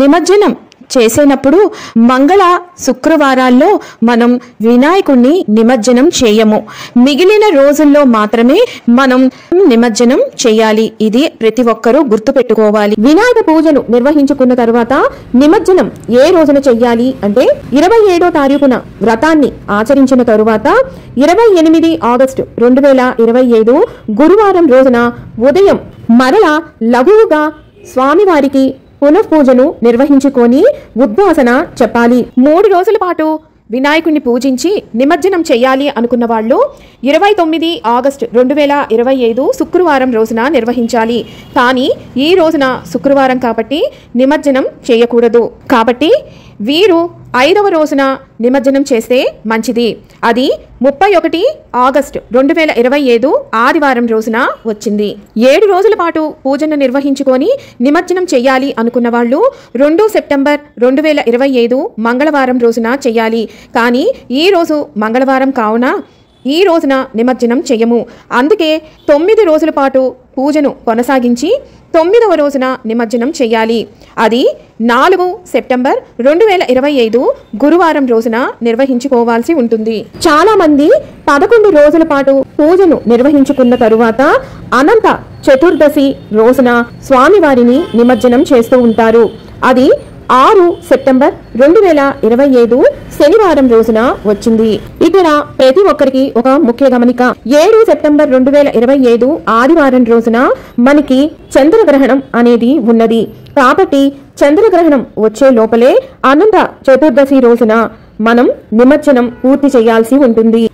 నిమజ్జనం చేసేటప్పుడు మంగళ శుక్రవారాల్లో మనం వినాయకుడిని నిమజ్జనం చేయము. మిగిలిన రోజుల్లో మాత్రమే మనం నిమజ్జనం చేయాలి. ఇది ప్రతి ఒక్కరూ గుర్తుపెట్టుకోవాలి. వినాయక పూజను నిర్వహించుకున్న తర్వాత నిమజ్జనం ఏ రోజున చెయ్యాలి అంటే 27వ తారీఖున వ్రతాన్ని ఆచరించిన తరువాత 28 ఆగస్టు 2025 గురువారం రోజున ఉదయం మరలా లఘువుగా స్వామివారికి పునఃపూజను నిర్వహించుకొని ఉద్వాసన చెప్పాలి. 3 రోజుల పాటు వినాయకుడిని పూజించి నిమజ్జనం చేయాలి అనుకున్న వాళ్ళు 29 ఆగస్టు 2025 శుక్రవారం రోజున నిర్వహించాలి. కానీ ఈ రోజున శుక్రవారం కాబట్టి నిమజ్జనం చేయకూడదు. కాబట్టి వీరు 5వ రోజున నిమజ్జనం చేస్తే మంచిది. అది 31 ఆగస్టు 2025 ఆదివారం రోజున వచ్చింది. 7 రోజుల పాటు పూజను నిర్వహించుకొని నిమజ్జనం చేయాలి అనుకున్న వాళ్ళు 2 సెప్టెంబర్ 2025 మంగళవారం రోజున చేయాలి. కానీ ఈ రోజు మంగళవారం కావున ఈ రోజున నిమజ్జనం చేయము. అందుకే 9 రోజుల పాటు పూజను కొనసాగించి 9వ రోజున నిమజ్జనం చేయాలి. అది 4 సెప్టెంబర్ 2025 గురువారం రోజున నిర్వహించుకోవాల్సి ఉంటుంది. చాలా మంది 11 రోజుల పాటు పూజను నిర్వహించుకున్న తరువాత అనంత చతుర్దశి రోజున స్వామివారిని నిమజ్జనం చేస్తూ ఉంటారు. అది 6 సెప్టెంబర్ 2025 శనివారం రోజున వచ్చింది. ఇక్కడ ప్రతి ఒక్కరికి ఒక ముఖ్య గమనిక. 7 సెప్టెంబర్ 2025 ఆదివారం రోజున మనకి చంద్రగ్రహణం అనేది ఉన్నది. కాబట్టి చంద్రగ్రహణం వచ్చే లోపలే అనంత చతుర్దశి రోజున మనం నిమజ్జనం పూర్తి చేయాల్సి ఉంటుంది.